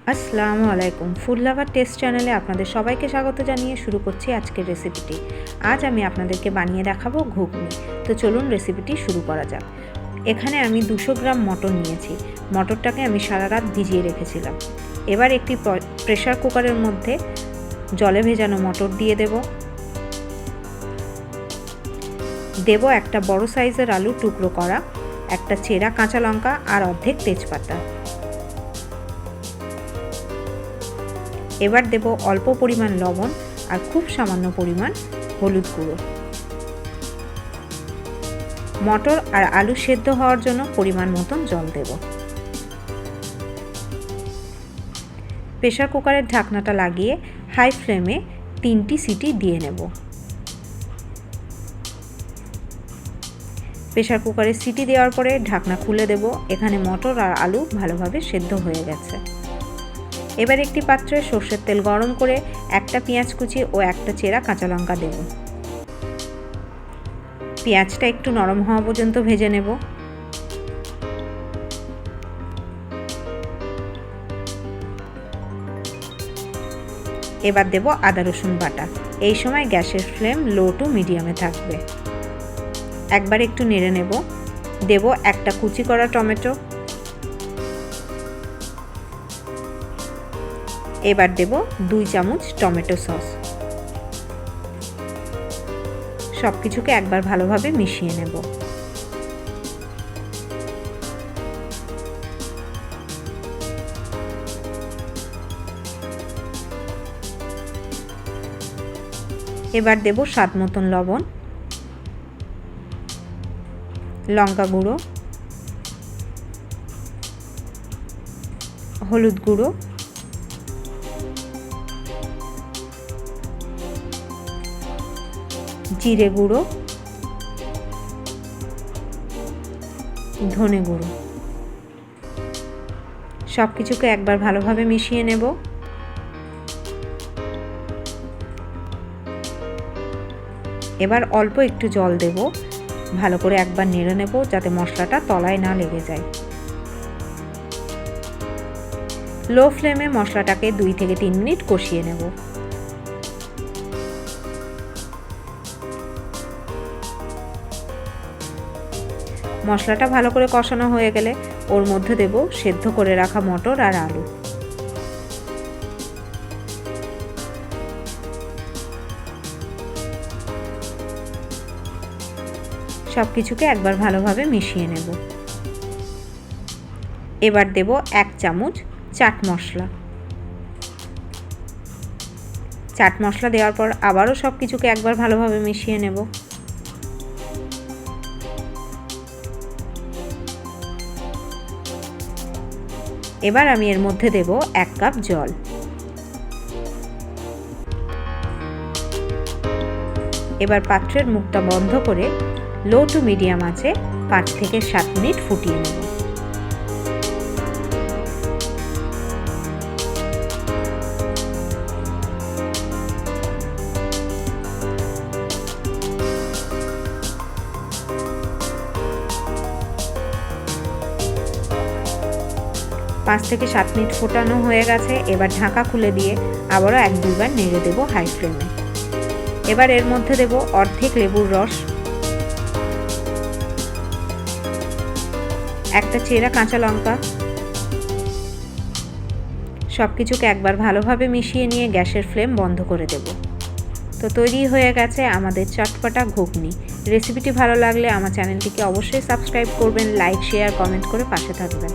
আসসালামু আলাইকুম। Food lover test চ্যানেলে আপনাদের সবাইকে স্বাগত জানিয়ে শুরু করছি আজকের রেসিপিটি। আজ আমি আপনাদেরকে বানিয়ে দেখাবো ঘুগনি। তো চলুন রেসিপিটি শুরু করা যাক। এখানে আমি 200 গ্রাম মটর নিয়েছি। মটরটাকে আমি সারা রাত ভিজিয়ে রেখেছিলাম। এবার একটি প্রেসার কুকারের মধ্যে জলে ভেজানো মটর দিয়ে দেব একটা বড় সাইজের আলু টুকরো করা, একটা চেরা কাঁচা লঙ্কা আর অর্ধেক তেজপাতা। এবার দেব অল্প পরিমাণ লবণ আর খুব সামান্য পরিমাণ হলুদ গুঁড়ো। মটর আর আলু সেদ্ধ হওয়ার জন্য পরিমাণ মতন জল দেব। প্রেসার কুকারের ঢাকনাটা লাগিয়ে হাই ফ্লেমে 3টি সিটি দিয়ে নেব। প্রেসার কুকারে সিটি দেওয়ার পরে ঢাকনা খুলে দেব। এখানে মটর আর আলু ভালোভাবে সেদ্ধ হয়ে গেছে। এবার একটি পাত্রে সর্ষের তেল গরম করে একটা পেঁয়াজ কুচি ও একটা চেরা কাঁচা লঙ্কা দেব। পেঁয়াজটা একটু নরম হওয়া পর্যন্ত ভেজে নেব। এবার দেব আদা রসুন বাটা। এই সময় গ্যাসের ফ্লেম লো টু মিডিয়ামে থাকবে। একবার একটু নেড়ে নেব। দেব একটা কুচি করা টমেটো। এবার দেব 2 চামচ টমেটো সস। সব কিছুকে একবার ভালোভাবে মিশিয়ে নেব। এবার দেব স্বাদ মতন লবণ, লঙ্কা গুঁড়ো, হলুদ গুঁড়ো, জিরে গুঁড়ো, ধনে গুঁড়ো। সব কিছুকে একবার ভালোভাবে মিশিয়ে নেব। এবার অল্প একটু জল দেব। ভালো করে একবার নেড়ে নেব যাতে মশলাটা তলায় না লেগে যায়। লো ফ্লেমে মশলাটাকে 2 থেকে 3 মিনিট কষিয়ে নেব। মশলাটা ভালো করে কষানো হয়ে গেলে ওর মধ্যে দেব সেদ্ধ করে রাখা মটর আর আলু। সব কিছুকে একবার ভালোভাবে মিশিয়ে নেব। এবার দেব 1 চামচ চাট মশলা। চাট মশলা দেওয়ার পর আবারও সব কিছুকে একবার ভালোভাবে মিশিয়ে নেব। এবার আমি এর মধ্যে দেব 1 কাপ জল। এবার পাত্রের মুখটা বন্ধ করে লো টু মিডিয়াম আঁচে 5 থেকে 7 মিনিট ফুটিয়ে নেব। পাঁচ থেকে 7 মিনিট ফোটানো হয়ে গেছে। এবার ঢাকা খুলে দিয়ে আবারও 1-2 বার নেড়ে দেব হাই ফ্লেমে। এবার এর মধ্যে দেব অর্ধেক লেবুর রস, একটা চেরা কাঁচা লঙ্কা। সব কিছুকে একবার ভালোভাবে মিশিয়ে নিয়ে গ্যাসের ফ্লেম বন্ধ করে দেব। তো তৈরি হয়ে গেছে আমাদের চটপটা ঘুগনি। রেসিপিটি ভালো লাগলে আমার চ্যানেলটিকে অবশ্যই সাবস্ক্রাইব করবেন, লাইক, শেয়ার, কমেন্ট করে পাশে থাকবেন।